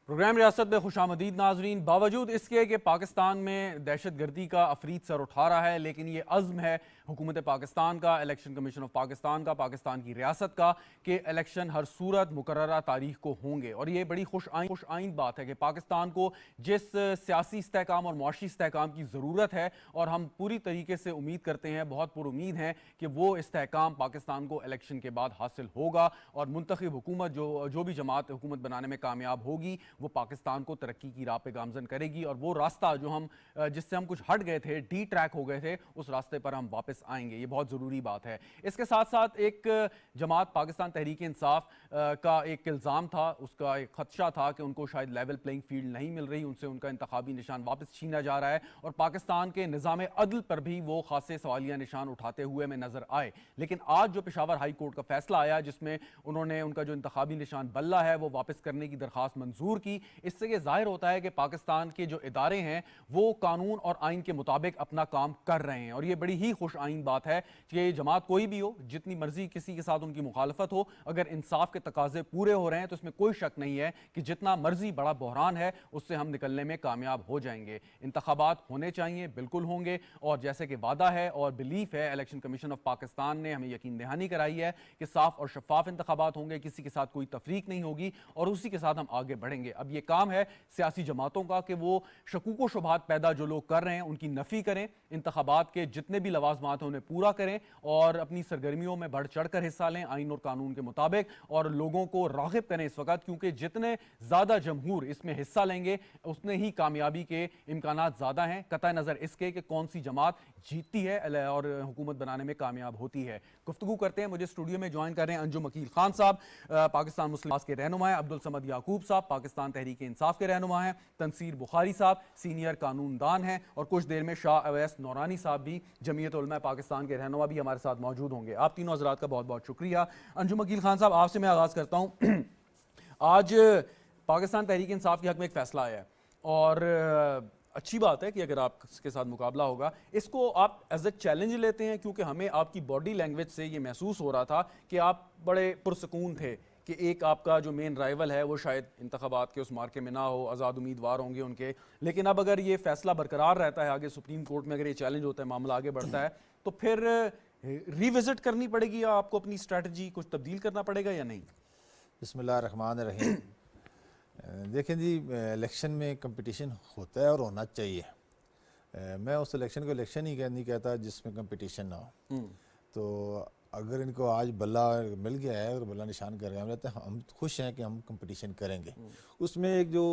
Programme रियासत में खुशामदीद नाजरीन। बावजूद इसके कि पाकिस्तान में दहशत गर्दी का अफरीत सर उठा रहा है, लेकिन ये अज़्म है हुकूमत पाकिस्तान का, इलेक्शन कमीशन ऑफ पाकिस्तान का, पाकिस्तान की रियासत का कि इलेक्शन हर सूरत मुकर्ररा तारीख को होंगे। और ये बड़ी खुश आइन बात है कि पाकिस्तान को जिस सियासी इस्तेहकाम और मुआशी इस्तेहकाम की ज़रूरत है, और हम पूरी तरीके से उम्मीद करते हैं, बहुत पुरुमीद हैं कि वो इस्तेहकाम पाकिस्तान को इलेक्शन के बाद हासिल होगा और मुंतखब हुकूमत जो भी जमात हुकूमत बनाने में कामयाब होगी वो पाकिस्तान को तरक्की की राह पे गामजन करेगी। और वो रास्ता जो हम जिससे हम कुछ हट गए थे, डी ट्रैक हो गए थे, उस रास्ते पर हम वापस आएंगे। ये बहुत ज़रूरी बात है। इसके साथ साथ एक जमात पाकिस्तान तहरीक इंसाफ का एक इल्ज़ाम था, उसका एक खदशा था कि उनको शायद लेवल प्लेइंग फील्ड नहीं मिल रही, उनसे उनका इंतखाबी निशान वापस छीना जा रहा है और पाकिस्तान के निज़ाम अदल पर भी वो खासे सवालिया निशान उठाते हुए में नजर आए। लेकिन आज जो पेशावर हाई कोर्ट का फैसला आया, जिसमें उन्होंने उनका जो इंतखाबी निशान बल्ला है वो वापस करने की दरखास्त मंजूर की, इससे ये जाहिर होता है कि पाकिस्तान के जो इदारे हैं वो कानून और आइन के मुताबिक अपना काम कर रहे हैं। और ये बड़ी ही खुश आइन बात है कि जमात कोई भी हो, जितनी मर्जी किसी के साथ उनकी मुखालफत हो, अगर इंसाफ के तकाजे पूरे हो रहे हैं तो इसमें कोई शक नहीं है कि जितना मर्जी बड़ा बहरान है उससे हम निकलने में कामयाब हो जाएंगे। इंतखाबात होने चाहिए, बिल्कुल होंगे, और जैसे कि वादा है और बिलीफ है, इलेक्शन कमीशन ऑफ पाकिस्तान ने हमें यकीन दहानी कराई है कि साफ और शफाफ इंतखाबात होंगे, किसी के साथ कोई तफरीक नहीं होगी और उसी के साथ हम आगे बढ़ेंगे। अब ये काम है सियासी जमातों का कि वो शकूक व शुबहात पैदा जो लोग कर रहे हैं उनकी नफी करें, इंतखाबात के जितने भी लवाजमात हैं उन्हें पूरा करें और अपनी सरगर्मियों में बढ़ चढ़ कर हिस्सा लें आइन और कानून के मुताबिक, और लोगों को राग़िब करें इस वक्त, क्योंकि जितने ज़्यादा जमहूर इसमें हिस्सा लेंगे उतने ही कामयाबी के इम्कानात ज़्यादा हैं, कतई नज़र इसके कि कौन सी जमात जीतती है और हुकूमत बनाने में कामयाब होती है। गुफ्तगू करते हैं। मुझे स्टूडियो में ज्वाइन कर रहे हैं अंजुम अकील खान साहब, पाकिस्तान मुस्लिम लीग के रहनुमा हैं, अब्दुल समद याकूब साहब पाकिस्तान तहरीक इंसाफ के रहनुमा हैं, तनसीर बुखारी साहब सीनियर कानूनदान हैं, और कुछ देर में शाह अवैस नौरानी साहब भी जमीयत उलमा पाकिस्तान के रहनुमा भी हमारे साथ मौजूद होंगे। आप तीनों हजरात का बहुत बहुत शुक्रिया। अंजुम अकील खान साहब, आपसे मैं आगाज़ करता हूँ। आज पाकिस्तान तहरीक इंसाफ के हक में एक फैसला आया है और अच्छी बात है कि अगर आपके साथ मुकाबला होगा, इसको आप एज ए चैलेंज लेते हैं, क्योंकि हमें आपकी बॉडी लैंग्वेज से ये महसूस हो रहा था कि आप बड़े पुरसकून थे कि एक आपका जो मेन राइवल है वो शायद इंतखाबात के उस मार्के में ना हो, आज़ाद उम्मीदवार होंगे उनके। लेकिन अब अगर ये फैसला बरकरार रहता है, आगे सुप्रीम कोर्ट में अगर ये चैलेंज होता है, मामला आगे बढ़ता है, तो फिर रिविजिट करनी पड़ेगी या आपको अपनी स्ट्रैटेजी कुछ तब्दील करना पड़ेगा या नहीं? बिस्मिल्लाहिर्रहमानिर्रहीम। देखें जी, इलेक्शन में कंपटीशन होता है और होना चाहिए। मैं उस इलेक्शन को इलेक्शन ही नहीं कहता जिसमें कंपटीशन ना हो। तो अगर इनको आज बल्ला मिल गया है और बल्ला निशान कर रहे हैं, हम रहते हैं, हम खुश हैं कि हम कंपटीशन करेंगे। उसमें एक जो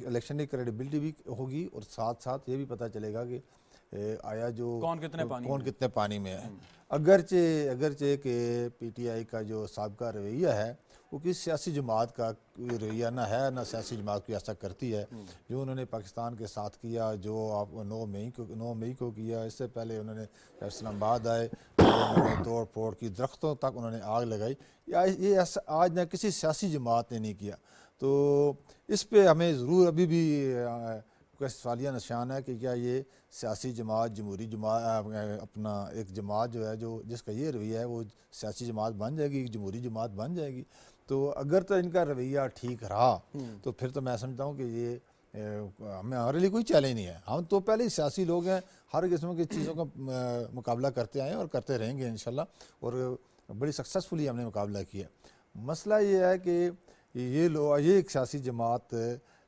इलेक्शन की क्रेडिबिलिटी भी होगी और साथ साथ ये भी पता चलेगा कि आया जो कौन कितने पानी में है। अगरचे कि पीटीआई का जो साबका रवैया है वो किसी सियासी जमात का रवैया ना है, ना सियासी जमात कोई ऐसा करती है। जो उन्होंने पाकिस्तान के साथ किया, जो आप 9 मई को किया, इससे पहले उन्होंने इस्लामाबाद आए, उन्होंने तोड़ फोड़ की, दरख्तों तक उन्होंने आग लगाई, ये ऐसा आज ना किसी सियासी जमात ने नहीं किया। तो इस पर हमें ज़रूर अभी भी सवालिया निशान है कि क्या ये सियासी जमात, जमहूरी जमात, अपना एक जमात जो है जो जिसका ये रवैया है वो सियासी जमात बन जाएगी, जमहूरी जमात बन जाएगी। तो अगर तो इनका रवैया ठीक रहा तो फिर तो मैं समझता हूँ कि ये हमारे लिए कोई चैलेंज नहीं है। हम तो पहले ही सियासी लोग हैं, हर किस्म की चीज़ों का मुकाबला करते आए हैं और करते रहेंगे इंशाल्लाह, और बड़ी सक्सेसफुली हमने मुकाबला किया। मसला ये है कि ये एक सियासी जमात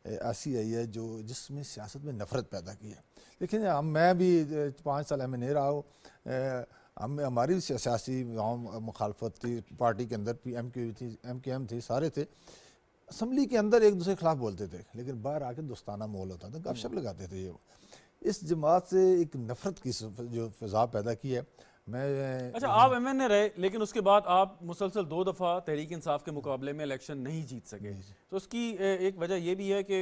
ऐसी आई है जो जिसमें सियासत में नफ़रत पैदा की है। लेकिन मैं भी 5 साल में नहीं रहा हूँ, हमारी सियासी मुखालफत थी, पार्टी के अंदर MQM थी, सारे थे। असम्बली के अंदर एक दूसरे के खिलाफ बोलते थे, लेकिन बाहर आके दोस्ताना माहौल होता था, गपशप लगाते थे। ये इस जमात से एक नफ़रत की जो फ़िज़ा पैदा की है। अच्छा, आप MNA रहे, लेकिन उसके बाद आप मुसलसल 2 दफ़ा तहरीक इंसाफ के मुकाबले में इलेक्शन नहीं जीत सके। तो उसकी एक वजह यह भी है कि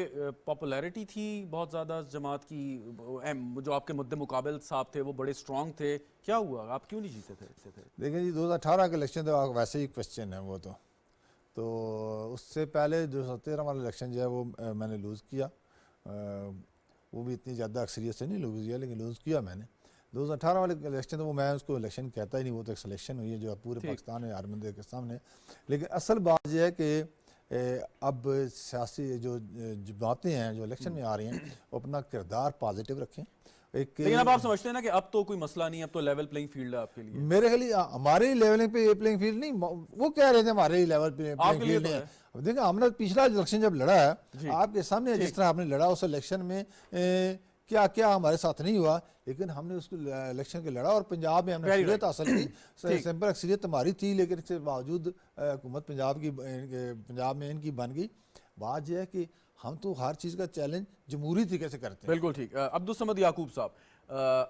पॉपुलैरिटी थी बहुत ज़्यादा जमात की, जो आपके मुद्दे मुकाबल साहब थे वो बड़े स्ट्रॉन्ग थे। क्या हुआ, आप क्यों नहीं जीते थे? देखिए जी, 2018 का इलेक्शन तो वैसे ही क्वेश्चन है वो तो उससे पहले 2013 वाला इलेक्शन जो है वो मैंने लूज़ किया। वो भी इतनी ज़्यादा अक्सरियत से नहीं लूज़ किया, लेकिन लूज़ किया मैंने। 2018 वाले इलेक्शन तो वो मैं उसको इलेक्शन कहता ही नहीं, वो तो एक सिलेक्शन हुई है जो पूरे पाकिस्तान में हर बंदे के सामने। लेकिन असल बात यह है कि अब सियासी जो जमातें हैं जो इलेक्शन में आ रही हैं वो अपना किरदार पॉजिटिव रखें। एक लेकिन अब आप समझते हैं ना कि अब तो कोई मसला नहीं, अब तो लेवल प्लेइंग फील्ड है आपके लिए। मेरे ख्याल हमारे लेवलिंग पे ये प्लेइंग फील्ड नहीं, वो कह रहे थे हमारे ही लेवल पे प्लेइंग आपके लिए फील्ड तो नहीं है। है। अब देखिए हमने पिछला इलेक्शन जब लड़ा जी। है आपके सामने जिस तरह आपने लड़ा उस इलेक्शन में क्या क्या हमारे साथ नहीं हुआ, लेकिन हमने उसको इलेक्शन के लड़ा और पंजाब में हमने Very अक्सरियत right. हासिल की। सिंपल अक्सरियत हमारी थी लेकिन इसके बावजूद हुकूमत पंजाब में इनकी बन गई। बात यह है कि हम तो हर चीज़ का चैलेंज जमहूरी तरीके से करते हैं। बिल्कुल ठीक। अब्दुल समद याकूब साहब,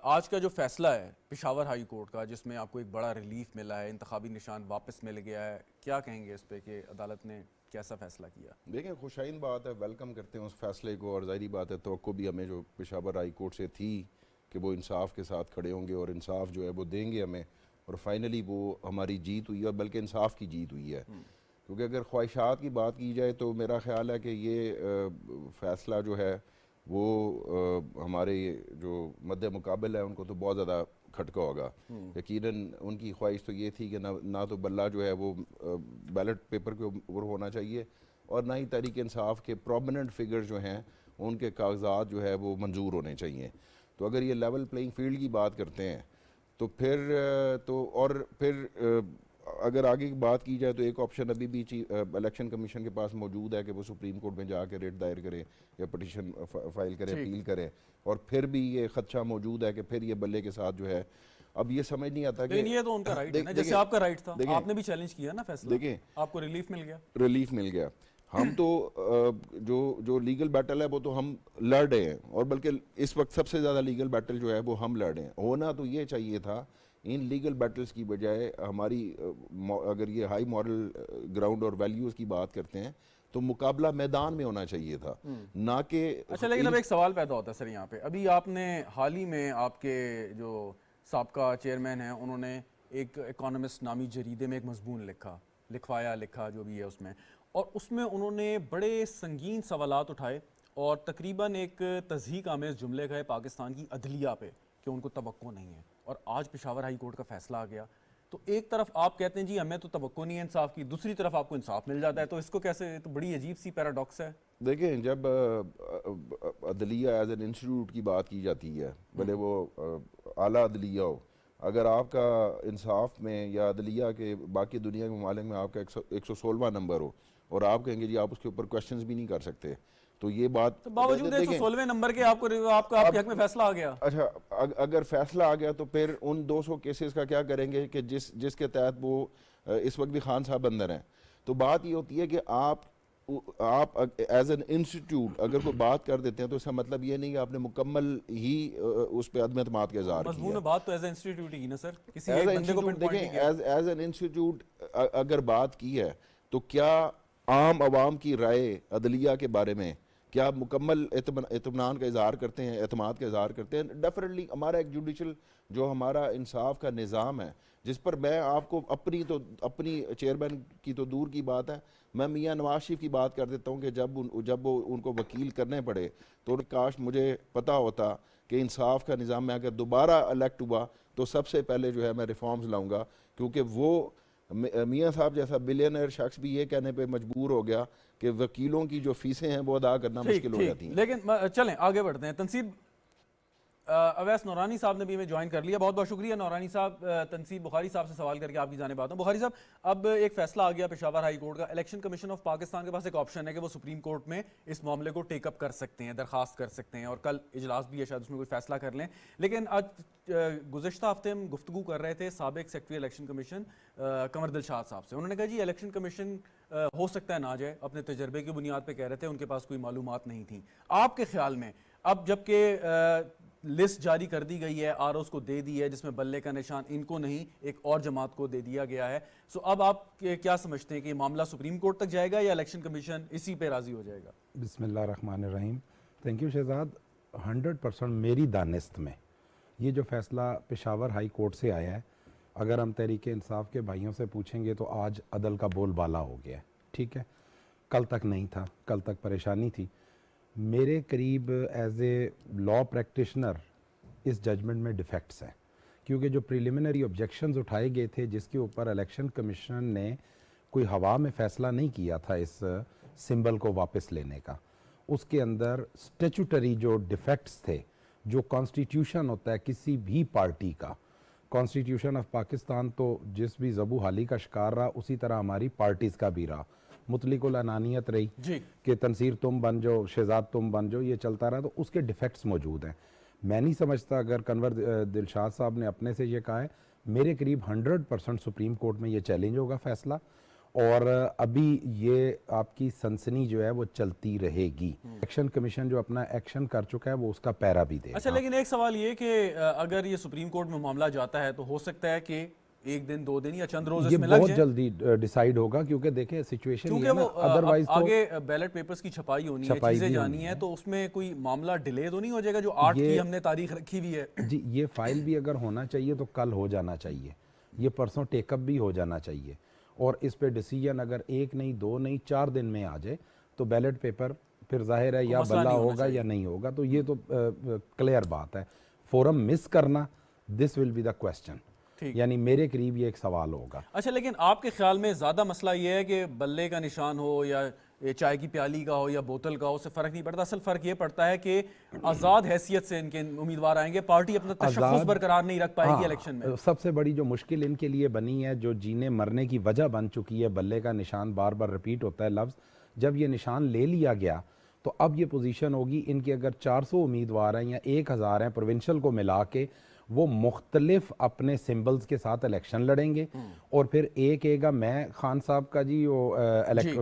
आज का जो फैसला है पेशावर हाई कोर्ट का जिसमें आपको एक बड़ा रिलीफ मिला है, इंतखाबी निशान वापस मिल गया है, क्या कहेंगे इस पे कि अदालत ने कैसा फैसला किया? देखें, खुशाइन बात है, वेलकम करते हैं उस फैसले को, और ज़ाहिरी बात है तवक्को भी हमें जो पेशावर हाई कोर्ट से थी कि वो इंसाफ के साथ खड़े होंगे और इंसाफ जो है वो देंगे हमें, और फाइनली वो हमारी जीत हुई है, और बल्कि इंसाफ की जीत हुई है। क्योंकि अगर ख्वाहिशात की बात की जाए तो मेरा ख्याल है कि ये फ़ैसला जो है वो हमारे जो मद्दे मुकाबिल है उनको तो बहुत ज़्यादा खटका होगा। यकीनन उनकी ख्वाहिश तो ये थी कि ना तो बल्ला जो है वो बैलेट पेपर के ऊपर होना चाहिए और ना ही तहरीक इंसाफ के प्रोमिनेंट फिगर जो हैं उनके कागजात जो है वो मंजूर होने चाहिए। तो अगर ये लेवल प्लेइंग फील्ड की बात करते हैं तो फिर अगर आगे की बात की जाए तो एक ऑप्शन अभी भी इलेक्शन कमीशन के पास मौजूद है कि वो सुप्रीम कोर्ट में जाके रेट दायर करे या पटिशन फाइल करे, अपील करे, और फिर भी ये खदशा मौजूद है कि फिर ये बल्ले के साथ जो है अब ये समझ नहीं आता कि लेकिन ये तो उनका राइट है ना, जैसे आपका राइट था, आपने भी चैलेंज किया ना फैसला, देखें आपको रिलीफ मिल गया। हम तो जो लीगल बैटल है वो तो हम लड़ रहे हैं, और बल्कि इस वक्त सबसे ज़्यादा लीगल बैटल जो है वो हम लड़ रहे हैं। होना तो ये चाहिए था इन लीगल बैटल्स की बजाय हमारी अगर ये हाई मॉरल ग्राउंड और वैल्यूज़ की बात करते हैं तो मुकाबला मैदान में होना चाहिए था, ना कि। अच्छा, लेकिन अब एक सवाल पैदा होता है सर यहाँ पे, अभी आपने हाल ही में आपके जो साबका चेयरमैन हैं उन्होंने एक इकोनॉमिस्ट नामी जरीदे में एक मजमून लिखा जो भी है उसमें, और उसमें उन्होंने बड़े संगीन सवालात उठाए और तकरीबन एक तज़हीक आमेज़ जुमले गए पाकिस्तान की अदलिया पे कि उनको तवक्को नहीं है, और आज पेशावर हाई कोर्ट का फैसला आ गया। तो एक तरफ आप कहते हैं जी हमें तो तवक्को नहीं है इंसाफ की, दूसरी तरफ आपको इंसाफ मिल जाता है, तो इसको कैसे, तो बड़ी अजीब सी पैराडॉक्स है। देखें, जब अदलिया एज एन इंस्टीट्यूट की बात की जाती है, भले वो आला अदलिया हो, अगर आपका इंसाफ में या अदलिया के बाकी दुनिया के ममालिक में आपका 116वां नंबर हो और आप कहेंगे जी आप उसके ऊपर क्वेश्चंस भी नहीं कर सकते, तो ये बात तो बावजूद 116वें नंबर के आपके हक में फैसला आ गया। अच्छा, अगर फैसला आ गया तो फिर उन 200 केसेस का क्या करेंगे कि जिसके तहत वो इस वक्त भी खान साहब अंदर हैं। तो बात ये होती है कि आप एज एन इंस्टीट्यूट अगर कोई बात कर देते हैं तो इसका मतलब ये नहीं कि आपने मुकम्मल ही उस पर अदम एतमाद का इज़हार किया। मजमून बात तो एज इंस्टीट्यूट ही ना सर, किसी एक बंदे को पिनपॉइंट नहीं किया। एज एन इंस्टीट्यूट अगर बात की है तो क्या आम आवाम की राय अदलिया के बारे में क्या मुकम्मल इत्मीनान का इजहार करते हैं, एतमाद का इजहार करते हैं? डेफिनेटली हमारा एक जुडिशल जो हमारा इंसाफ का निज़ाम है, जिस पर मैं आपको अपनी चेयरमैन की तो दूर की बात है, मैं मियाँ नवाज शरीफ की बात कर देता हूँ कि जब वो उनको वकील करने पड़े तो काश मुझे पता होता कि इंसाफ का निज़ाम में अगर दोबारा इलेक्ट हुआ तो सबसे पहले जो है मैं रिफॉर्म्स लाऊंगा, क्योंकि वो मियाँ साहब जैसा बिलियनर शख्स भी ये कहने पे मजबूर हो गया कि वकीलों की जो फीसें हैं वो अदा करना मुश्किल हो जाती हैं। लेकिन चलें आगे बढ़ते हैं। तनसीब अवैस नौरानी साहब ने भी हमें ज्वाइन कर लिया, बहुत बहुत शुक्रिया नौरानी साहब। तनसीब बुखारी साहब से सवाल करके आपकी जाने बात हूँ। बुखारी साहब, अब एक फैसला आ गया पेशावर हाई कोर्ट का, इलेक्शन कमीशन ऑफ पाकिस्तान के पास एक ऑप्शन है कि वो सुप्रीम कोर्ट में इस मामले को टेकअप कर सकते हैं, दरखास्त कर सकते हैं, और कल इजलास भी है, शायद उसमें कोई फैसला कर लें। लेकिन आज गुज़श्ता हफ्ते हम गुफ्तगू कर रहे थे साबिक सेक्रेटरी इलेक्शन कमीशन कमर दिलशाद साहब से, उन्होंने कहा जी इलेक्शन कमीशन हो सकता है ना जाए, अपने तजर्बे की बुनियाद पर कह रहे थे, उनके पास कोई मालूमात नहीं थी। आपके ख्याल में अब जबकि लिस्ट जारी कर दी गई है, आरओ को दे दी है, जिसमें बल्ले का निशान इनको नहीं एक और जमात को दे दिया गया है, सो अब आप क्या समझते हैं कि मामला सुप्रीम कोर्ट तक जाएगा या इलेक्शन कमीशन इसी पे राजी हो जाएगा? बिस्मिल्लाहिर्रहमानिर्रहीम। Thank you Shahzad. 100% मेरी दानिस्त में ये जो फैसला पेशावर हाई कोर्ट से आया है, अगर हम तहरीक इंसाफ के भाइयों से पूछेंगे तो आज अदल का बोलबाला हो गया है। ठीक है, कल तक नहीं था, कल तक परेशानी थी। मेरे करीब एज ए लॉ प्रैक्टिशनर इस जजमेंट में डिफेक्ट्स हैं, क्योंकि जो प्रिलिमिनरी ऑब्जेक्शंस उठाए गए थे जिसके ऊपर इलेक्शन कमीशन ने कोई हवा में फैसला नहीं किया था इस सिंबल को वापस लेने का। उसके अंदर स्टेचुटरी जो डिफेक्ट्स थे, जो कॉन्स्टिट्यूशन होता है किसी भी पार्टी का, कॉन्स्टिट्यूशन ऑफ पाकिस्तान तो जिस भी ज़बू हाली का शिकार रहा उसी तरह हमारी पार्टीज़ का भी रहा। मुतलिकुल अनानियत रही कि तनसीर तुम बन जाओ, शहजाद तुम बन जाओ, ये चलता रहा, तो उसके डिफेक्ट्स मौजूद हैं। मैं नहीं समझता, अगर कन्वर दिलशाद साहब ने अपने से ये कहा है, मेरे करीब 100% सुप्रीम कोर्ट में ये चैलेंज होगा फैसला, और अभी ये आपकी सनसनी जो है वो चलती रहेगी। इलेक्शन कमीशन जो अपना एक्शन कर चुका है वो उसका पैरा भी देगा। अच्छा, लेकिन एक सवाल ये कि अगर ये सुप्रीम कोर्ट में मामला जाता है तो हो सकता है कि एक दिन, 2 दिन या चंद रोज ये इसमें लग बहुत जाए, जल्दी डिसाइड होगा, क्योंकि देखिए सिचुएशन क्योंकि ये है वो ना, अदरवाइज तो आगे बैलेट पेपर्स की छपाई होनी है, छपाई चीजें भी जानी होनी है, है। तो उसमें कोई मामला डिले तो नहीं हो जाएगा? जो 8 की हमने तारीख रखी हुई है जी, ये फाइल भी अगर होना चाहिए तो कल हो जाना चाहिए, ये परसों टेकअप भी हो जाना चाहिए, और इस पे डिसीजन अगर 1 नहीं 2 नहीं 4 दिन में आ जाए तो बैलेट पेपर फिर जाहिर है या मसला बल्ला नहीं होना होगा या चाहिए। नहीं होगा, तो ये तो क्लियर बात है। फोरम मिस करना, this will be the question, यानी मेरे करीब ये एक सवाल होगा। अच्छा, लेकिन आपके ख्याल में ज़्यादा मसला ये है कि बल्ले का निशान हो या ये चाय की प्याली का हो या बोतल का हो, उससे फ़र्क नहीं पड़ता। असल फ़र्क ये पड़ता है कि आज़ाद हैसियत से इनके उम्मीदवार आएंगे, पार्टी अपना तशख़्ख़ुस बरकरार नहीं रख पाएगी इलेक्शन में। सबसे बड़ी जो मुश्किल इनके लिए बनी है, जो जीने मरने की वजह बन चुकी है, बल्ले का निशान बार बार रिपीट होता है लफ्ज़, जब ये निशान ले लिया गया तो अब ये पोजीशन होगी इनके, अगर 400 उम्मीदवार हैं या 1000 हैं प्रोविंशियल को मिला के, वो मुख्तलिफ अपने सिंबल्स के साथ इलेक्शन लड़ेंगे, और फिर ए कहेगा मैं खान साहब का जी वो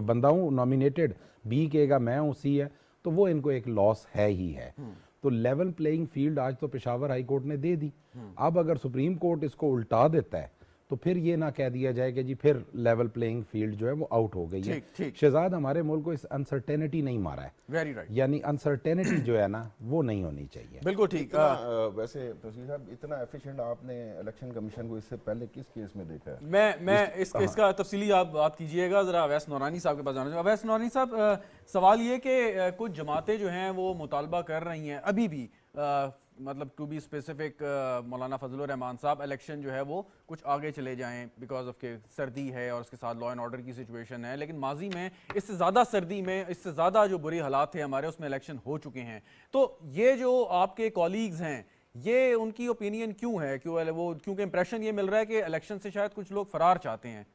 बंदा हूँ नॉमिनेटेड, बी कहेगा मैं हूँ, सी है, तो वो इनको एक लॉस है ही है। तो लेवल प्लेइंग फील्ड आज तो पेशावर हाई कोर्ट ने दे दी। अब अगर सुप्रीम कोर्ट इसको उल्टा देता है तो फिर ये ना कह दिया जाए कि जी फिर लेवल प्लेइंग फील्ड जो है वो आउट हो गई है। शहजाद हमारे मुल्क को इस अनसर्टेनिटी नहीं मारा है, वेरी राइट, यानी अनसर्टेनिटी जो है ना वो नहीं होनी चाहिए। बिल्कुल ठीक। वैसे तस्वीर साहब, इतना एफिशिएंट आपने इलेक्शन कमीशन को इससे पहले किस केस में देखा है? मैं इसका तफसीली आप बात कीजिएगा, ज़रा अवैस नौरानी साहब के पास जाना चाहिए। अवैस नौरानी साहब, सवाल ये कि कुछ जमातें जो हैं वो मुतालबा कर रही हैं अभी भी, मतलब टू बी स्पेसिफिक मौलाना फजलुर रहमान साहब, इलेक्शन जो है वो कुछ आगे चले जाएं बिकॉज ऑफ के सर्दी है और उसके साथ लॉ एंड ऑर्डर की सिचुएशन है, लेकिन माजी में इससे ज़्यादा सर्दी में, इससे ज़्यादा जो बुरी हालात थे हमारे, उसमें इलेक्शन हो चुके हैं। तो ये जो आपके कॉलीग्स हैं, ये उनकी ओपिनियन क्यों है, क्योंकि इंप्रेशन ये मिल रहा है कि इलेक्शन से शायद कुछ लोग फरार चाहते हैं।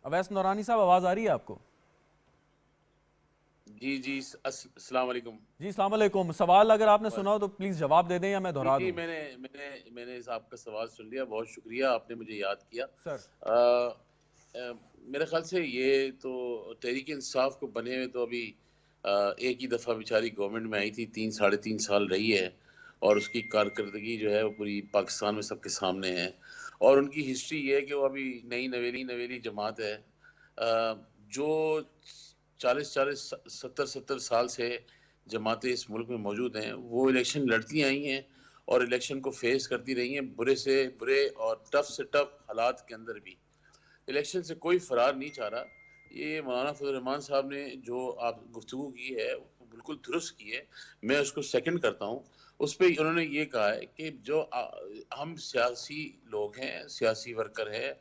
अवैस नौरानी साहब, आवाज़ आ रही है आपको? जी जी, अस्सलाम वालेकुम। जी अस्सलाम वालेकुम। सवाल अगर आपने सुना हो तो प्लीज़ जवाब दे दें या मैं दोहरा दूं। जी, मैंने आपका सवाल सुन लिया, बहुत शुक्रिया, आपने मुझे याद किया सर। मेरे ख्याल से ये तो तहरीक इंसाफ को बने हुए तो अभी एक ही दफ़ा बेचारी गवर्नमेंट में आई थी, 3-3.5 साल रही है, और उसकी कारकर्दगी जो है वो पूरी पाकिस्तान में सबके सामने है, और उनकी हिस्ट्री ये है कि वो अभी नई नवेली जमात है, जो 40-70 साल से जमातें इस मुल्क में मौजूद हैं, वो इलेक्शन लड़ती आई हैं और इलेक्शन को फेस करती रही हैं, बुरे से बुरे और टफ से टफ हालात के अंदर भी। इलेक्शन से कोई फरार नहीं चाह रहा। ये मौलाना फजल रहमान साहब ने जो आप गुफ्तगू की है वो बिल्कुल दुरुस्त की है, मैं उसको सेकंड करता हूँ। उस पर उन्होंने ये कहा है कि जो हम सियासी लोग हैं, सियासी वर्कर हैं,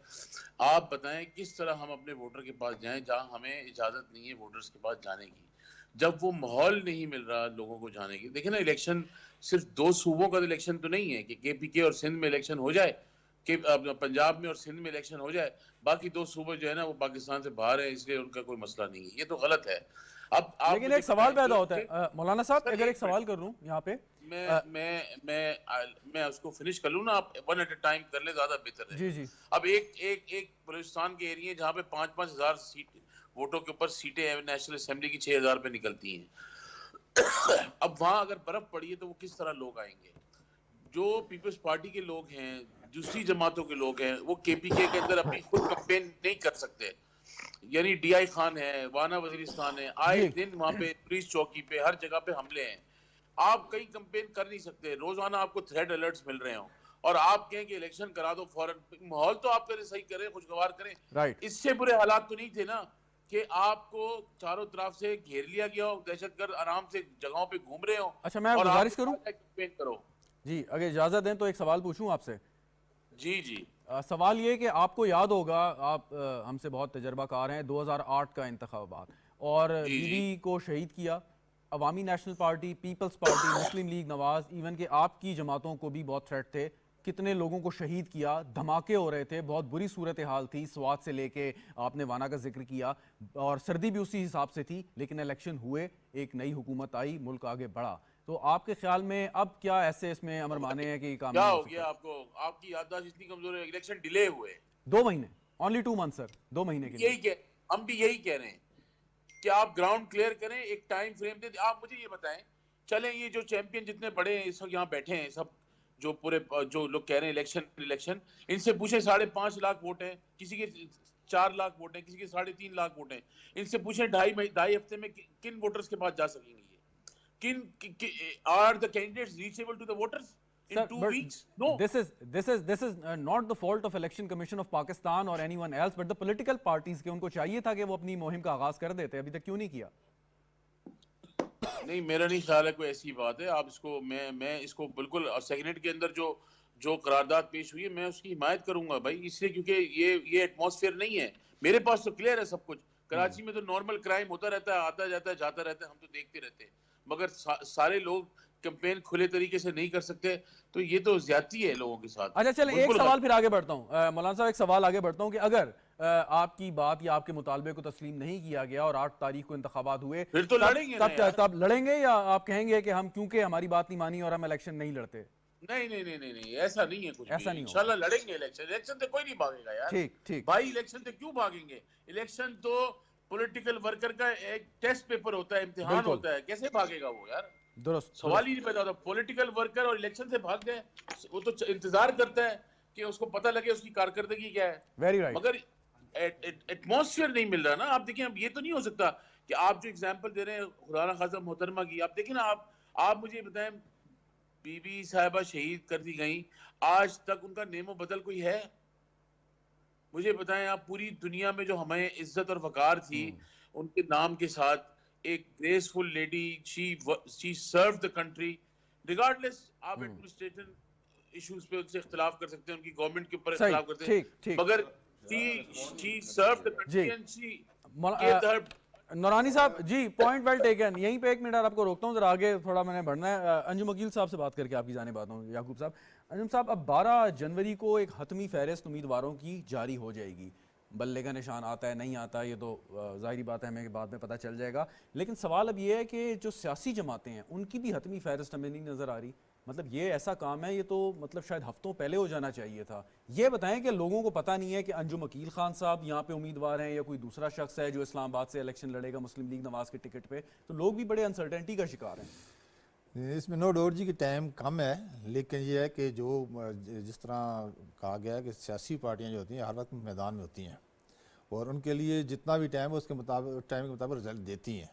आप बताएं किस तरह हम अपने वोटर के पास जाएं जहां हमें इजाज़त नहीं है वोटर्स के पास जाने की, जब वो माहौल नहीं मिल रहा लोगों को जाने की। देखिए ना, इलेक्शन सिर्फ 2 सूबों का इलेक्शन तो नहीं है कि केपीके और सिंध में इलेक्शन हो जाए, कि पंजाब में और सिंध में इलेक्शन हो जाए, बाकी 2 सूबे जो है ना वो पाकिस्तान से बाहर है, इसलिए उनका कोई मसला नहीं है। ये तो गलत है। अब लेकिन एक सवाल पैदा होता है मौलाना साहब, अगर एक सवाल कर लूं यहाँ पे, मैं उसको फिनिश कर लूं ना, आप वन एट अ टाइम कर ले, ज्यादा बेहतर है। जी जी। अब एक बलूचिस्तान के एरिया जहाँ पे 5-5 हजार सीट वोटों के ऊपर सीटें नेशनल असेंबली की 6,000 पे निकलती हैं। अब वहां अगर बर्फ पड़ी है तो वो किस तरह लोग आएंगे? जो पीपल्स पार्टी के लोग हैं, दूसरी जमातों के लोग हैं, वो केपीके के अंदर अपनी खुद कैंपेन नहीं कर सकते। यानी डीआई खान है, वाना वजीरिस्तान है, आए दिन वहां पे पुलिस चौकी पे हर जगह पे हमले हैं। आप कहीं कैंपेन कर नहीं सकते, रोजाना आपको थ्रेड अलर्ट्स मिल रहे हो, और आप कहें कि इलेक्शन करा दो फौरन। माहौल तो आप करें, सही करें, खुशगवार करें। राइट। इससे बुरे हालात तो नहीं थे ना कि आपको चारों तरफ से घेर लिया गया हो, दहशतगर्द आराम से जगहों पे घूम रहे हो। अच्छा, मैं गुजारिश करूं कैंपेन करो जी, अगर इजाजत दें तो एक सवाल पूछूं आपसे। जी जी। सवाल ये कि आपको याद होगा, आप हमसे बहुत तजर्बाकार हैं, 2008 का इंतखाबात और जी, जी। बीबी को शहीद किया। अवामी नेशनल पार्टी, पीपल्स पार्टी, मुस्लिम लीग नवाज, इवन कि आपकी जमातों को भी बहुत थ्रेट थे। कितने लोगों को शहीद किया, धमाके हो रहे थे, बहुत बुरी सूरत हाल थी, स्वात से लेके आपने वाना का जिक्र किया और सर्दी भी उसी हिसाब से थी। लेकिन इलेक्शन हुए, एक नई हुकूमत आई, मुल्क आगे बढ़ा। तो आपके ख्याल में अब क्या ऐसे इसमें अमर माने हैं कि काम क्या नहीं हो हो गया सकता? आपको? आपकी याददाश्त इतनी कमजोर है, इलेक्शन डिले हुए। 2 महीने, ओनली 2 मंथ सर, 2 महीने के लिए। यही कह हम भी यही कह रहे हैं कि आप ग्राउंड क्लियर करें, एक टाइम फ्रेम दे। आप मुझे ये बताएं, चलें ये जो चैंपियन जितने बड़े हैं इस वक्त यहाँ बैठे हैं, सब जो पूरे जो लोग कह रहे हैं इलेक्शन इलेक्शन, इनसे पूछे 5.5 लाख वोट हैं, किसी के 4 लाख वोट हैं, किसी के 3.5 लाख वोट हैं। इनसे पूछे ढाई हफ्ते में किन वोटर्स के पास जा सकेंगे ये? Are the candidates reachable to the voters Sir, in 2 but weeks? No. this is not the fault of Election Commission of Pakistan or anyone else, but the political parties के उनको चाहिए था कि वो अपनी मुहिम का आगाज कर देते, अभी तक क्यों नहीं किया? नहीं, मेरा नहीं ख्याल है कोई ऐसी बात है। आप इसको मैं इसको बिल्कुल सेक्रेट के अंदर जो जो करारदाद पेश हुई है मैं उसकी हिमायत करूंगा भाई, इसलिए क्योंकि ये एटमॉस्फेयर नहीं है मेरे पास। तो क्लियर है सब कुछ। कराची में तो नॉर्मल क्राइम होता रहता है, आता जाता है, जाता रहता है, हम तो देखते रहते हैं। मगर सारे लोग कैंपेन खुले तरीके से नहीं कर सकते, तो ये तो ज्यादती है लोगों के साथ। अच्छा चल, एक बिल्कुल सवाल फिर आगे बढ़ता हूँ मौलाना साहब, एक सवाल आगे बढ़ता हूँ कि अगर आपकी बात या आपके मुतालबे को तस्लीम नहीं किया गया और 8 तारीख को इंतखाबात हुए, फिर तो लड़ेंगे ना यार। तब लड़ेंगे या आप कहेंगे कि हम क्योंकि हमारी बात नहीं मानी और हम इलेक्शन नहीं लड़ते? नहीं नहीं नहीं नहीं नहीं, ऐसा नहीं है कुछ ऐसा भी। नहीं होगा। इंशाल्लाह लड़ेंगे इलेक्शन। इलेक्शन से कोई नहीं भागेगा यार। ठीक ठीक। भाई इलेक्शन से क्यों भागेंगे? इलेक्शन तो पॉलिटिकल वर्कर का एक टेस्ट पेपर होता है, इम्तिहान बिल्कुल। होता है, कैसे भागेगा वो यार? दुरुस्त। सवाल ही नहीं पैदा होता। पॉलिटिकल वर्कर और इलेक्शन से भाग गए, वो तो इंतजार करता है कि उसको पता लगे उसकी कारकर्दगी क्या है। Very right. मगर एटमॉस्फेयर नहीं मिल रहा ना। आप देखिए, अब ये तो नहीं हो सकता कि आप जो एग्जांपल दे रहे हैं खुदा ना खासा मोहतरमा की, आप देखिए ना, आप मुझे बताएं, बीबी साहिबा शहीद कर दी गई, आज तक उनका नेमो बदल कोई है? मुझे बताएं आप, पूरी दुनिया में जो हमें इज्जत और वकार थी उनके नाम के साथ, एक graceful lady, she serve the country regardless. आप एडमिनिस्ट्रेशन इश्यूज पे उनसे इख्तिलाफ कर सकते हैं, उनकी गवर्नमेंट के ऊपर इख्तिलाफ करते हैं, ठीक ठीक। मगर she serve the country and she gave her Naurani साहब जी, पॉइंट वेल टेकन। यहीं पे 1 मिनट आपको रोकता हूँ, जरा आगे थोड़ा मैंने बढ़ना है। अंजुम वकील साहब से बात करके आपकी जाने आता हूँ। याकूब साहब, अंजुम साहब, अब 12 जनवरी को एक हतमी फहरिस्त उम्मीदवारों की जारी हो जाएगी। बल्ले का निशान आता है नहीं आता, ये तो ज़ाहिरी बात है, हमें बाद में पता चल जाएगा। लेकिन सवाल अब ये है कि जो सियासी जमातें हैं उनकी भी हतमी फहरिस्त हमें नहीं नज़र आ रही। मतलब ये ऐसा काम है, ये तो मतलब शायद हफ्तों पहले हो जाना चाहिए था। ये बताएं कि लोगों को पता नहीं है कि अंजुम वकील खान साहब यहाँ पे उम्मीदवार हैं या कोई दूसरा शख्स है जो इस्लामाबाद से इलेक्शन लड़ेगा मुस्लिम लीग नवाज के टिकट पे, तो लोग भी बड़े अनसर्टेनिटी का शिकार हैं। इसमें नो डाउट जी कि टाइम कम है, लेकिन ये है कि जो जिस तरह कहा गया है कि सियासी पार्टियाँ जो होती हैं हर वक्त मैदान में होती हैं और उनके लिए जितना भी टाइम है उसके मुताबिक टाइम के मुताबिक रिजल्ट देती हैं।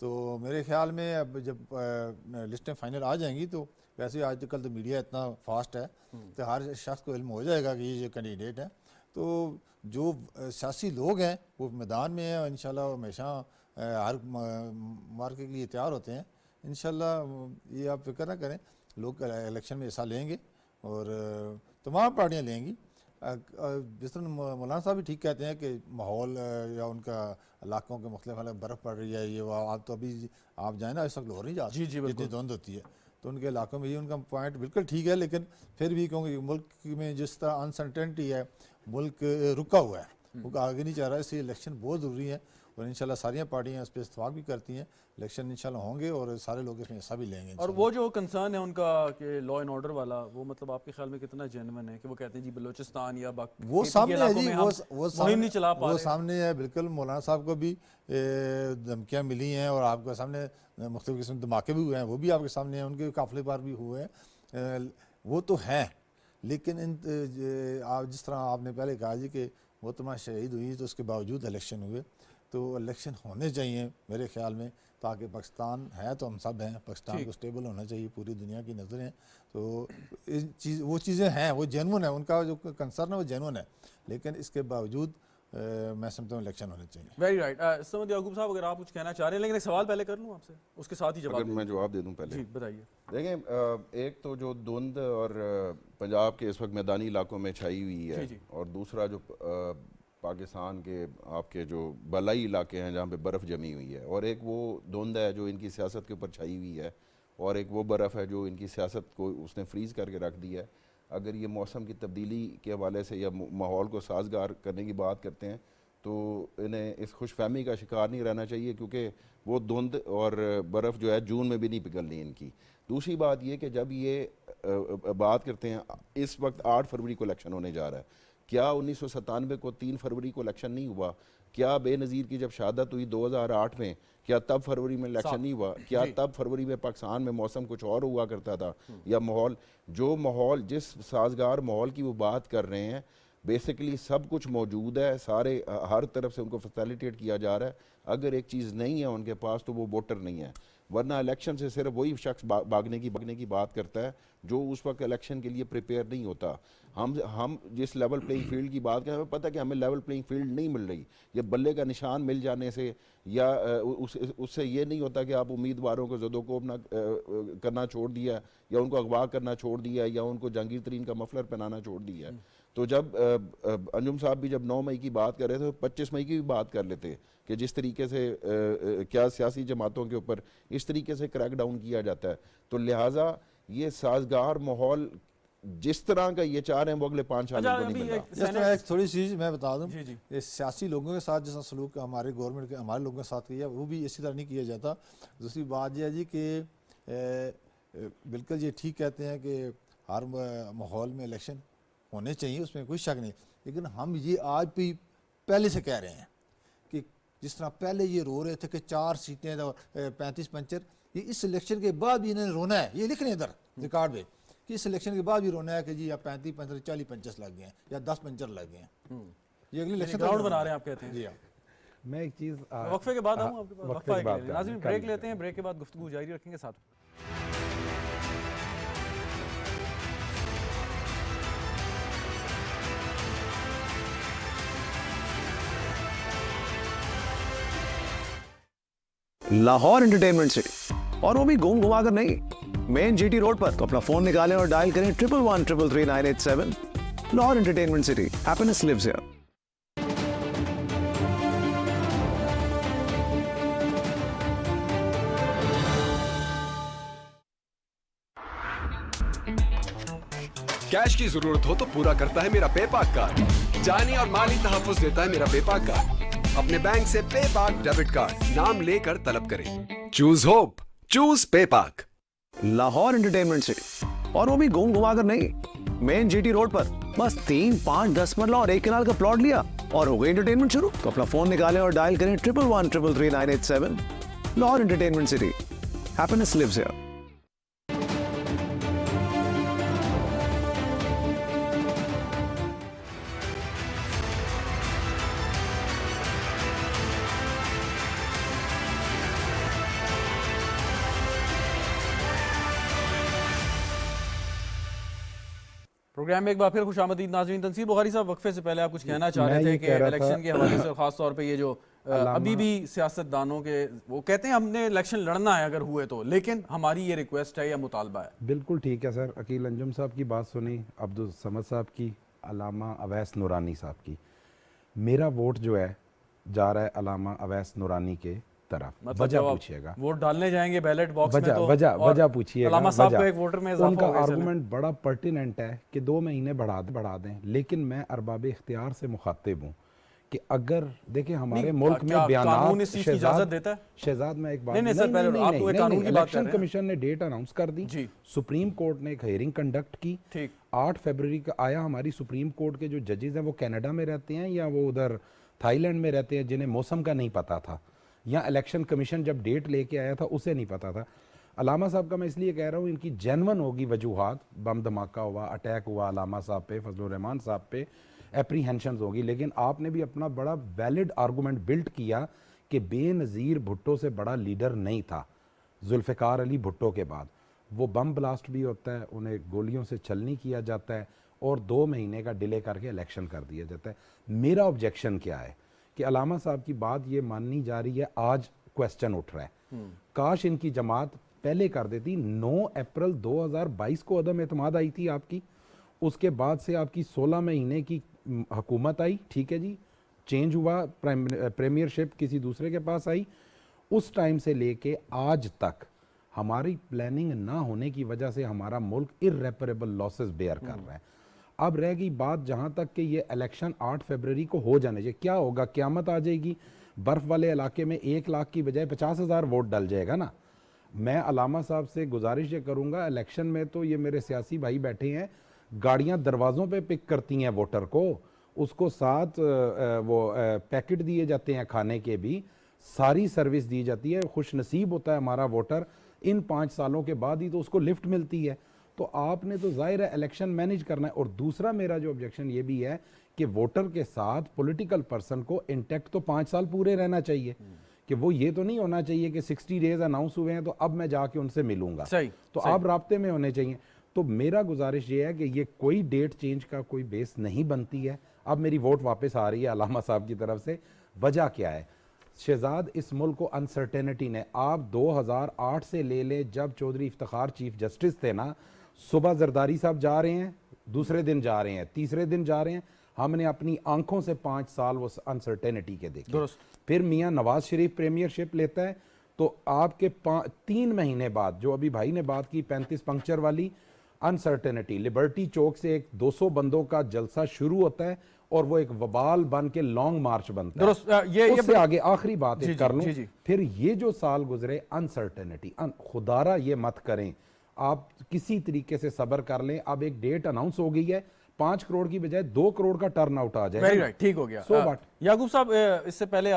तो मेरे ख्याल में अब जब लिस्टें फाइनल आ जाएंगी तो वैसे आजकल तो मीडिया इतना फास्ट है तो हर शख्स को इल्म हो जाएगा कि ये जो कैंडिडेट है। तो जो सियासी लोग हैं वो मैदान में हैं, इंशाल्लाह हमेशा हर मार्के के लिए तैयार होते हैं। इंशाल्लाह ये आप फिक्र ना करें, लोग इलेक्शन में हिस्सा लेंगे और तमाम पार्टियाँ लेंगी। जिस तरह मौलाना साहब भी ठीक कहते हैं कि माहौल या उनका इलाकों के मुख्तलिफ हालत बर्फ़ पड़ रही है, ये वो आप तो अभी आप जाए ना इस वक्त लाहौर नहीं जा जी, जी, जितनी धुंध होती है, तो उनके इलाकों में ये उनका पॉइंट बिल्कुल ठीक है। लेकिन फिर भी क्योंकि मुल्क में जिस तरह अनसर्टेनिटी है, मुल्क रुका हुआ है, वो आगे नहीं जा रहा है, इसलिए इलेक्शन बहुत ज़रूरी है और इंशाल्लाह सारियाँ पार्टियाँ इस पर इत्तेफाक भी करती हैं। इलेक्शन इंशाल्लाह होंगे और सारे लोग इसमें हिस्सा भी लेंगे। और वो जो कंसर्न है उनका कि लॉ एंड ऑर्डर वाला, वो मतलब आपके ख्याल में कितना जेन्युइन है कि वो कहते हैं जी बलूचिस्तान या वो सामने है जी, मुहिम नहीं चला पा वो रहे। सामने है बिल्कुल। मौलाना साहब को भी धमकियाँ मिली हैं और आपके सामने मुख्तलिफ किस्म के धमाके भी हुए हैं, वो भी आपके सामने हैं, उनके काफिले पर भी हुए हैं, वो तो हैं। लेकिन आप जिस तरह आपने पहले कहा जी कि वो तमाम शहीद हुई तो उसके बावजूद इलेक्शन हुए, तो इलेक्शन होने चाहिए मेरे ख्याल में, ताकि पाकिस्तान है तो हम सब हैं, पाकिस्तान को स्टेबल होना चाहिए, पूरी दुनिया की नज़रें। तो वो चीज़ें हैं, वो जेन्युइन है, उनका जो कंसर्न है वो जेन्युइन है। लेकिन इसके बावजूद मैं समझता हूँ इलेक्शन होने चाहिए। Very right. समद याकूब साहब, अगर आप कुछ कहना चाह रहे हैं, लेकिन एक सवाल पहले कर लूँ आपसे, उसके साथ ही जवाब अगर मैं जवाब दे दूं पहले। जी बताइए। देखें, एक तो जो धुंध और पंजाब के इस वक्त मैदानी इलाकों में छाई हुई है, जी। और दूसरा जो पाकिस्तान के आपके जो बलाई इलाके हैं जहाँ पे बर्फ़ जमी हुई है, और एक वो धुंध है जो इनकी सियासत के ऊपर छाई हुई है, और एक वो बर्फ़ है जो इनकी सियासत को उसने फ्रीज़ करके रख दिया है। अगर ये मौसम की तब्दीली के हवाले से या माहौल को साजगार करने की बात करते हैं तो इन्हें इस खुशफहमी का शिकार नहीं रहना चाहिए, क्योंकि वो धुंध और बर्फ़ जो है जून में भी नहीं पिघलनी इनकी। दूसरी बात ये कि जब ये बात करते हैं, इस वक्त 8 फरवरी को इलेक्शन होने जा रहा है, क्या 1997 को 3 फरवरी को इलेक्शन नहीं हुआ? क्या बेनज़ीर की जब शहादत हुई 2008 में, क्या तब फरवरी में इलेक्शन नहीं हुआ? क्या तब फरवरी में पाकिस्तान में मौसम कुछ और हुआ करता था? या माहौल जिस साजगार माहौल की वो बात कर रहे हैं, बेसिकली सब कुछ मौजूद है, सारे हर तरफ से उनको फैसिलिटेट किया जा रहा है। अगर एक चीज़ नहीं है उनके पास तो वो वोटर नहीं है, वरना इलेक्शन से सिर्फ वही शख्स भागने की बात करता है जो उस वक्त इलेक्शन के लिए प्रिपेयर नहीं होता। हम जिस लेवल प्लेइंग फील्ड की बात करें, हमें पता है कि हमें लेवल प्लेइंग फील्ड नहीं मिल रही। ये बल्ले का निशान मिल जाने से या उससे ये नहीं होता कि आप उम्मीदवारों को ज़दोकोब ना करना छोड़ दिया, या उनको अगवा करना छोड़ दिया, या उनको जहांगीर तरीन का मफलर पहनाना छोड़ दिया। तो जब अंजुम साहब भी जब 9 मई की बात कर रहे थे, तो 25 मई की भी बात कर लेते कि जिस तरीके से क्या सियासी जमातों के ऊपर इस तरीके से क्रैकडाउन किया जाता है। तो लिहाजा ये साजगार माहौल जिस तरह का ये चाह रहे हैं वो अगले 5 साल में नहीं मिल रहा। एक थोड़ी चीज़ मैं बता दूं, ये सियासी लोगों के साथ जैसा सलूक हमारे गवर्नमेंट के हमारे लोगों के साथ किया, वो भी इसी तरह नहीं किया जाता। दूसरी बात यह है जी कि बिल्कुल ये ठीक कहते हैं कि हर माहौल में इलेक्शन होने चाहिए, उसमें कोई शक नहीं, लेकिन हम ये आज भी पहले से कह रहे हैं कि जिस तरह पहले ये रो रहे थे कि 4 सीटें 35 पंचर, ये इस इलेक्शन के बाद भी इन्होंने रोना है। ये लिख रहे हैं इधर रिकॉर्ड पे कि इस इलेक्शन के बाद भी रोना है कि जी या 35 पंचर 40 पंचर लग गए हैं या 10 पंचर लग गए हैं। ये अगले इलेक्शन ग्राउंड बना रहे हैं आप कहते हैं। जी हाँ। मैं एक चीज़ वक्फे के बाद आऊँ आपके पास, वक्फे के बाद नाज़रीन ब्रेक लेते हैं, ब्रेक के बाद गुफ्तगू जारी रखेंगे साथ। लाहौर एंटरटेनमेंट सिटी, और वो भी घूम घुमा कर नहीं, मेन जीटी रोड पर। तो अपना फोन निकालें और डायल करें 1113333987। Lahore entertainment city, happiness lives here. Cash की जरूरत हो तो पूरा करता है मेरा पेपाक कार्ड। जानी और माली तहफ्फुज़ देता है मेरा पेपाक कार्ड। अपने बैंक से पेपाक डेबिट कार्ड नाम लेकर तलब करें। Choose hope, choose पेपाक। Lahore entertainment city, और वो भी घूम घुमा कर नहीं, मेन जीटी रोड पर। बस 3, 5, 10 मरला और 1 कनाल का प्लॉट लिया और हो गई एंटरटेनमेंट शुरू। तो अपना फोन निकालें और डायल करें 1113333987। Lahore entertainment city, happiness lives here. Program में एक बार फिर खुशामदीद नाज़रीन। तनसीर बुखारी साहब, वक्फे से पहले आप कुछ कहना चाह रहे थे कि इलेक्शन के हवाले से, खास तौर पे ये जो अभी भी सियासतदानों के वो कहते हैं हमने इलेक्शन लड़ना है अगर हुए तो, लेकिन हमारी ये रिक्वेस्ट है या मुतालबा है। बिल्कुल ठीक है सर। अकील अंजुम साहब की बात सुनी, अब्दुल समद साहब की, अलामा अवैस नूरानी साहब की। मेरा वोट जो है जा रहा है अलामा अवैस नूरानी के तरफ। मतलब वजह पूछिएगा, वोट डालने जाएंगे बैलेट बॉक्स में तो वजह पूछिएगा। अलामा साहब को एक वोटर में इजाफा उनका हो गया। आर्गुमेंट बड़ा पर्टिनेंट है कि 2 महीने बढ़ा दें, लेकिन मैं अरबाब इख्तियार से मुखातिब हूँ कि अगर देखें हमारे मुल्क में बयानात शहजाद में एक बात इलेक्शन कमीशन ने डेट अनाउंस कर दी, सुप्रीम कोर्ट ने एक हियरिंग कंडक्ट की। 8 फरवरी का आया। हमारी सुप्रीम कोर्ट के जो जजेस हैं वो कनाडा में रहते हैं या वो उधर थाईलैंड में रहते हैं, जिन्हें मौसम का नहीं पता था, या इलेक्शन कमीशन जब डेट लेके आया था उसे नहीं पता था। अलामा साहब का मैं इसलिए कह रहा हूँ, इनकी जेन्युइन होगी वजूहात, बम धमाका हुआ, अटैक हुआ अलामा साहब पे, फजलुर रहमान साहब पे, एप्रीहेंशंस होगी, लेकिन आपने भी अपना बड़ा वैलिड आर्गूमेंट बिल्ड किया कि बेनज़ीर भुट्टो से बड़ा लीडर नहीं था जुल्फ़िकार अली भुट्टो के बाद। वो बम ब्लास्ट भी होता है, उन्हें गोलियों से छलनी किया जाता है, और 2 महीने का डिले करके इलेक्शन कर दिया जाता है। मेरा ऑब्जेक्शन क्या है कि अलामा साहब की बात ये माननी जा रही है, आज क्वेश्चन उठ रहा है, काश इनकी जमात पहले कर देती। 9 अप्रैल 2022 को अदम एतमाद आई थी आपकी, उसके बाद से आपकी 16 महीने की हुकूमत आई, ठीक है जी, चेंज हुआ, प्रीमियरशिप किसी दूसरे के पास आई, उस टाइम से लेके आज तक हमारी प्लानिंग ना होने की वजह से हमारा मुल्क इर्रेपरेबल लॉसेस बेयर कर रहा है। अब रह गई बात जहाँ तक कि ये इलेक्शन 8 फरवरी को हो जाने चाहिए, क्या होगा, क़यामत आ जाएगी, बर्फ़ वाले इलाके में 1 लाख की बजाय 50,000 वोट डल जाएगा ना। मैं अलामा साहब से गुजारिश ये करूँगा, इलेक्शन में तो ये मेरे सियासी भाई बैठे हैं, गाड़ियाँ दरवाज़ों पे पिक करती हैं वोटर को, उसको साथ वो पैकेट दिए जाते हैं खाने के भी, सारी सर्विस दी जाती है, खुश नसीब होता है हमारा वोटर, इन 5 सालों के बाद ही तो उसको लिफ्ट मिलती है। तो आपने तो जाहिर है इलेक्शन मैनेज करना है। और दूसरा मेरा जो ऑब्जेक्शन ये भी है कि वोटर के साथ पॉलिटिकल पर्सन को इंटैक्ट तो 5 साल पूरे रहना चाहिए, कि वो ये तो नहीं होना चाहिए कि 60 डेज अनाउंस हुए हैं तो अब मैं जाके उनसे मिलूंगा, तो आप राब्ते में होने चाहिए। तो मेरा गुजारिश ये है कि ये कोई डेट चेंज का कोई बेस नहीं बनती है। अब मेरी वोट वापस आ रही है अलामा साहब की तरफ से, वजह क्या है शहजाद, इस मुल्क को अनसर्टेनिटी ने, आप 2008 से ले लें जब चौधरी इफ्तिखार चीफ जस्टिस थे ना, सुबह जरदारी साहब जा रहे हैं, दूसरे दिन जा रहे हैं, तीसरे दिन जा रहे हैं, हमने अपनी आंखों से 5 साल वो अनसर्टेनिटी के देखे। फिर मियाँ नवाज शरीफ प्रीमियरशिप लेता है तो आपके 3 महीने बाद, जो अभी भाई ने बात की 35 पंक्चर वाली, अनसर्टेनिटी, लिबर्टी चौक से एक 200 बंदों का जलसा शुरू होता है और वो एक वबाल बन के लॉन्ग मार्च बनता है। उससे आगे आखिरी बात कर लूं, फिर ये जो साल गुजरे अनसर्टेनिटी, खुदारा ये मत करें, आप किसी तरीके से सब्र कर लें। अब एक डेट अनाउंस हो गई है, 5 करोड़ की बजाय 2 करोड़ का टर्न आउट आ जाए। वेरी राइट, ठीक हो गया। सो व्हाट याकूब साहब, इससे पहले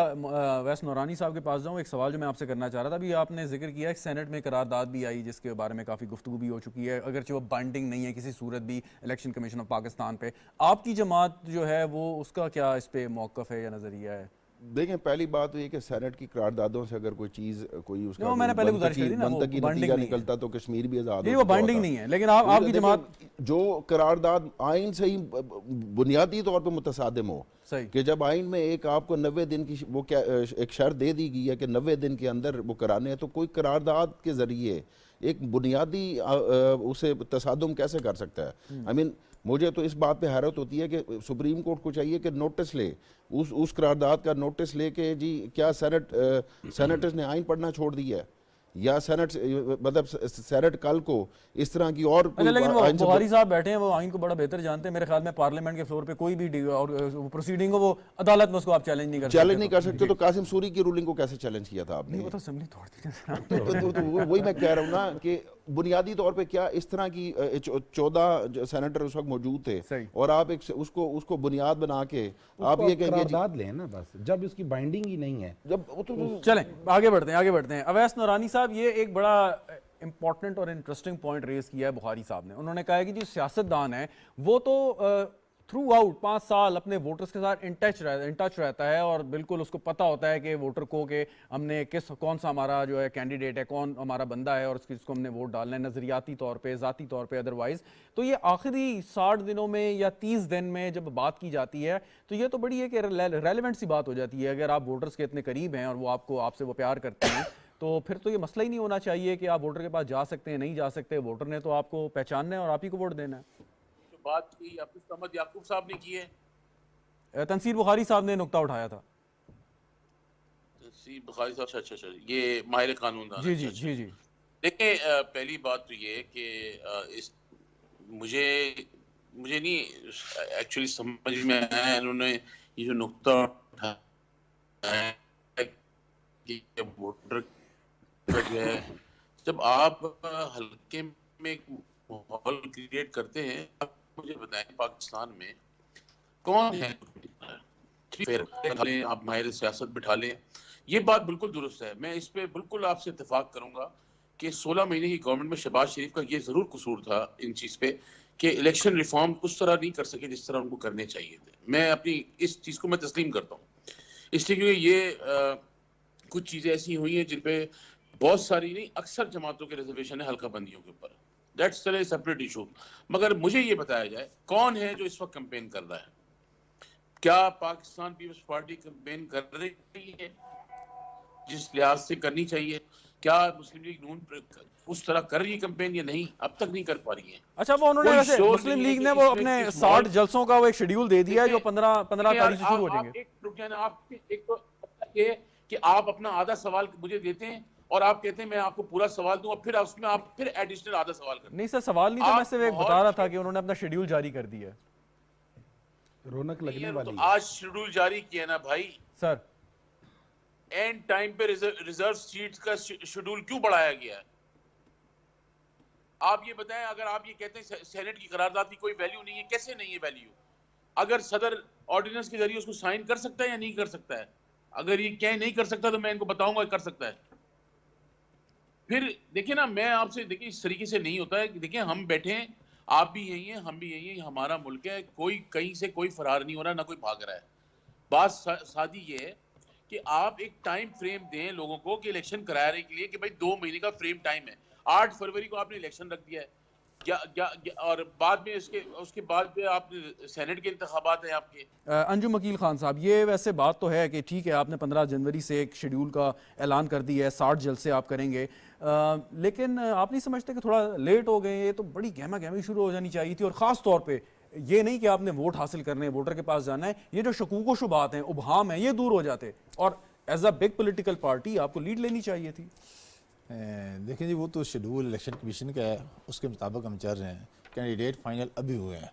वैस नूरानी साहब के पास जाऊं, एक सवाल जो मैं आपसे करना चाह रहा था, अभी आपने जिक्र किया है सेनेट में करारदाद भी आई जिसके बारे में काफ़ी गुफ्तगू भी हो चुकी है, अगरचे वो बाइंडिंग नहीं है किसी सूरत भी इलेक्शन कमीशन ऑफ पाकिस्तान पे। आपकी जमात जो है वो, उसका क्या इस पे मौक़िफ़ है या नज़रिया है? देखें, पहली बात तो ये कि सेनेट की करारदादों से अगर कोई चीज़, कोई उसका मैंने पहले गुजारिश करी ना, मनतकी नतीजा निकलता तो कश्मीर भी आज़ाद वो बाइंडिंग नहीं है, लेकिन आपकी जमात जो करारदाद आइन से ही बुनियादी तौर पर मुतसादिम हो, कि जब आइन में एक आपको 90 दिन की वो क्या एक शर्त दे दी गई है कि 90 दिन के अंदर वो कराने हैं, तो कोई करारदाद के ज़रिए एक बुनियादी उसे तसादुम कैसे कर सकता है? आई मीन मुझे तो इस बात पे हैरत होती है कि सुप्रीम कोर्ट को चाहिए कि नोटिस ले, उस करारदाद का नोटिस ले के जी क्या सेनेटर्स ने आइन पढ़ना छोड़ दिया है, या सेनेट मतलब सेनेट कल को इस तरह की और लेकिन वो बुखारी साहब बैठे हैं, वो आइन को बड़ा बेहतर जानते हैं। मेरे ख्याल में पार्लियामेंट के फ्लोर पे कोई भी प्रोसीडिंग हो, वो अदालत में उसको आप चैलेंज नहीं कर सकते। तो कासिम सूरी की रूलिंग को कैसे चैलेंज किया था आपने? वो तो असेंबली तोड़ दी। तो वही मैं कह रहा हूँ ना कि बुनियादी तौर पे क्या इस तरह की 14 सेनेटर उस वक्त मौजूद थे और आप एक उसको बुनियाद बना के आप ये करारदाद लें ना, बस जब उसकी बाइंडिंग ही नहीं है। जब चलें आगे बढ़ते हैं। अवैस नूरानी साहब, ये एक बड़ा इंपॉर्टेंट और इंटरेस्टिंग पॉइंट रेज किया है बुखारी साहब ने। उन्होंने कहा है कि जो सियासतदान है वो तो थ्रू आउट 5 साल अपने वोटर्स के साथ इन टच रहता है और बिल्कुल उसको पता होता है कि वोटर को कि हमने कौन सा हमारा जो है कैंडिडेट है, कौन हमारा बंदा है और जिसको हमने वोट डालना है, नज़रियाती तौर पे, ज़ाती तौर पे, अदरवाइज़। तो ये आखिरी 60 दिनों में या 30 दिन में जब बात की जाती है तो ये तो बड़ी एक रेलेवेंट सी बात हो जाती है। अगर आप वोटर्स के इतने करीब हैं और वो आपसे वो प्यार करते हैं तो फिर तो ये मसला ही नहीं होना चाहिए कि आप वोटर के पास जा सकते हैं, नहीं जा सकते। वोटर ने तो आपको पहचानना है और आप ही को वोट देना है। बात की अहमद याकूब साहब ने की है, तंसीर बुखारी साहब ने नुक्ता उठाया था। तंसीर बुखारी साहब, अच्छा, ये माहिर कानून था। जी। देखिए, पहली बात तो ये कि इस मुझे नहीं एक्चुअली समझ में आया इन्होंने ये जो नुक्ता उठाया कि वोटर जो है, जब आप हल्के में एक माहौल क्रिएट करते हैं, आप मुझे बताएं पाकिस्तान में कौन है आप माहिर सियासत बिठा लें, ये बात बिल्कुल दुरुस्त है। मैं इस पे बिल्कुल आपसे इत्तेफाक करूंगा कि 16 महीने की गवर्नमेंट में शहबाज शरीफ का ये जरूर कसूर था इन चीज पे कि इलेक्शन रिफॉर्म उस तरह नहीं कर सके जिस तरह उनको करने चाहिए थे। मैं अपनी इस चीज को मैं तस्लीम करता हूँ, इसलिए क्योंकि ये कुछ चीजें ऐसी हुई हैं जिन पे बहुत सारी नहीं, अक्सर जमातों के रिजर्वेशन है हल्का बंदियों के ऊपर, दैट्स चले सेपरेट इशू। मगर मुझे ये बताया जाए कौन है जो इस वक्त कैंपेन कर रहा है? क्या पाकिस्तान पीपल्स पार्टी कैंपेन कर रही है जिस लिहाज से करनी चाहिए? क्या मुस्लिम लीग नून उस तरह कर रही है कैंपेन या नहीं? अब तक नहीं कर पा रही है। अच्छा, वो उन्होंने कोई वैसे शोर मुस्लिम नहीं है लीग कि ने वो इसमें अपने किस 60 मॉल- जलसों का वो एक शेड्यूल दे दिया है जो 15 तारीख से शुरू हो आप जाएंगे। एक रुक जाना, आप एक तो ये कि आप अपना आधा सवाल मुझे देते हैं और आप कहते हैं मैं आपको पूरा सवाल दूं और फिर उसमें आप फिर एडिशनल आधा सवाल करते हैं। नहीं सर, सवाल नहीं था, मैं आप सिर्फ एक बहुत बता रहा था कि उन्होंने अपना शेड्यूल जारी कर दिया है। रौनक लगने यार, वाली तो है। आज शेड्यूल जारी किया ना भाई, सर एंड टाइम पे रिजर्व सीट्स का शेड्यूल क्यों बढ़ाया गया है? आप ये बताएं, अगर आप ये कहते हैं सेनेट की करारदाद की कोई वैल्यू नहीं है, कैसे नहीं है वैल्यू? अगर सदर ऑर्डिनेंस के जरिए उसको साइन कर सकता है या नहीं कर सकता है? अगर ये क्या नहीं कर सकता तो मैं इनको बताऊंगा कर सकता है। फिर देखिए ना, मैं आपसे देखिए इस तरीके से नहीं होता है कि देखिए हम बैठे हैं, आप भी यही हैं, हम भी यही हैं, हमारा मुल्क है, कोई कहीं से कोई फरार नहीं हो रहा, ना कोई भाग रहा है। बात सादी ये है कि आप एक टाइम फ्रेम दें लोगों को कि इलेक्शन कराने के लिए कि भाई 2 महीने का फ्रेम टाइम है। 8 फरवरी को आपने इलेक्शन रख दिया है और बाद में उसके बाद में आप सेनेट के इंतखाबात हैं आपके। अंजुम अकील खान साहब, ये वैसे बात तो है कि ठीक है आपने 15 जनवरी से एक शेड्यूल का ऐलान कर दिया है, 60 जलसे आप करेंगे, लेकिन आप नहीं समझते कि थोड़ा लेट हो गए? ये तो बड़ी गहमा गहमी शुरू हो जानी चाहिए थी, और ख़ास तौर पे ये नहीं कि आपने वोट हासिल करने वोटर के पास जाना है, ये जो शकूक व शुबात हैं, उबहाम हैं, ये दूर हो जाते और as a big political party आपको लीड लेनी चाहिए थी। देखिए जी, वो तो शेड्यूल इलेक्शन कमीशन का है, उसके मुताबिक हम चल रहे हैं। कैंडिडेट फाइनल अभी हुए हैं,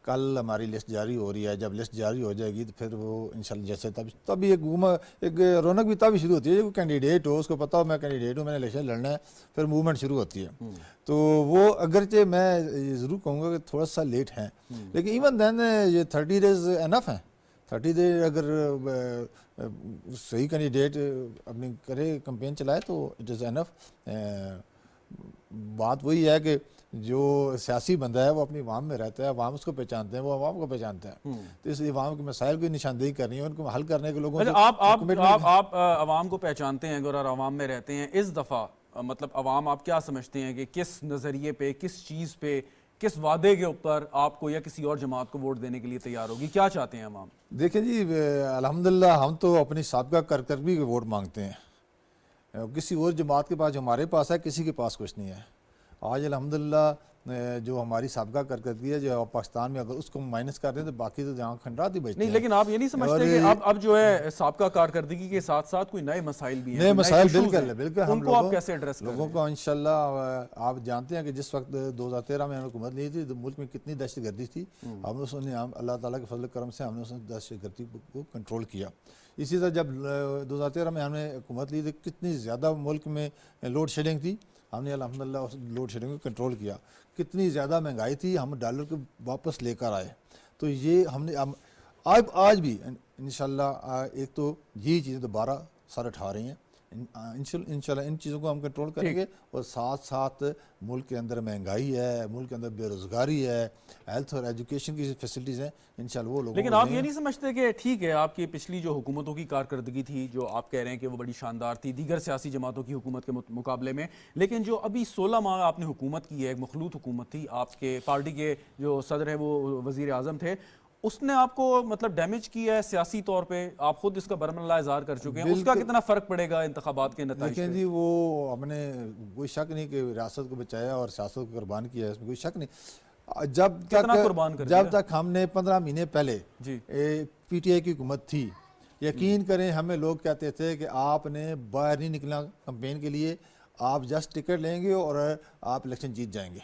कल हमारी लिस्ट जारी हो रही है। जब लिस्ट जारी हो जाएगी तो फिर वो इंशाल्लाह जैसे तभी एक रौनक भी तभी शुरू होती है जब कैंडिडेट हो, उसको पता हो मैं कैंडिडेट हूँ, मैंने इलेक्शन लड़ना है, फिर मूवमेंट शुरू होती है। तो वो अगरचे मैं ज़रूर कहूँगा कि थोड़ा सा लेट हैं, लेकिन इवन देन ये 30 डेज एनफ हैं। 30 डेज अगर सही कैंडिडेट अपनी करे, कैंपेन चलाए तो इट इज़ एनफ। बात वही है कि जो सियासी बंदा है वो अपनी अवाम में रहता है, अवाम उसको पहचानते हैं, वो अवाम को पहचानते हैं, तो इसलिए अवाम के मसाइल की निशानदेही करनी है, उनको हल करने के लोगों आप अवाम को पहचानते हैं और अवाम में रहते हैं। इस दफ़ा मतलब अवाम आप क्या समझते हैं कि किस नज़रिए पे, किस चीज़ पे, किस वादे के ऊपर आपको या किसी और जमात को वोट देने के लिए तैयार होगी? क्या चाहते हैं अवाम? देखिए जी, अल्हम्दुलिल्लाह हम तो अपनी साबिका कारकर्दगी के वोट मांगते हैं। किसी और जमात के पास जो हमारे पास है, किसी के पास कुछ नहीं है। आज अल्हम्दुलिल्लाह जो हमारी साबिका कारकर्दगी है, जो पाकिस्तान में अगर उसको माइनस कर दें तो बाकी तो जहाँ खंडरात ही बचते नहीं, हैं। लेकिन आप ये नहीं समझते कि अब जो है साबिका कारकर्दगी के साथ साथ कोई नए मसाइल भी हैं, नए मसाइल issues हैं, बिल्कुल हम उनको आप कैसे एड्रेस लोगों को इंशाल्लाह आप जानते हैं कि जिस वक्त 2013 में हमने हुकूमत ली थी तो मुल्क में कितनी दहशतगर्दी थी, हमने उसने अल्लाह ताला के फजल करम से हमने उस दहशतगर्दी को कंट्रोल किया। इसी तरह जब 2013 में हमने हुकूमत ली तो कितनी ज़्यादा मुल्क में लोड शेडिंग थी, हमने अल्हम्दुलिल्लाह उस लोड शेडिंग को कंट्रोल किया। कितनी ज़्यादा महंगाई थी, हम डॉलर को वापस लेकर आए। तो ये हमने आज भी इंशाल्लाह एक तो ये चीज़ें दोबारा सर उठा रही हैं। इंशाल्लाह इन चीज़ों को हम कंट्रोल करेंगे, और साथ साथ मुल्क के अंदर महंगाई है, मुल्क के अंदर बेरोज़गारी है, हेल्थ और एजुकेशन की फैसिलिटीज़ हैं, इंशाल्लाह वो लोगों लेकिन को आप दें। ये नहीं समझते कि ठीक है आपकी पिछली जो हुकूमतों की कारकर्दगी थी, जो आप कह रहे हैं कि वो बड़ी शानदार थी दीगर सियासी जमातों की हुकूमत के मुकाबले में, लेकिन जो अभी 16 माह आपने हुकूमत की है, एक मखलूत हुकूमत थी, आपके पार्टी के जो सदर है वो वज़ीर आज़म थे, उसने आपको मतलब डैमेज किया है सियासी तौर पे, आप खुद इसका बरमला इज़हार कर चुके हैं। उसका कितना फ़र्क पड़ेगा इंतखाबात के नतीजे? लेकिन जी वो हमने कोई शक नहीं कि रियासत को बचाया और सियासत को कुर्बान किया है, इसमें कोई शक नहीं। जब तक हमने 15 महीने पहले PTI की हुकूमत थी, यकीन करें हमें लोग कहते थे कि आपने बाहर नहीं निकलना कैंपेन के लिए, आप जस्ट टिकट लेंगे और आप इलेक्शन जीत जाएंगे।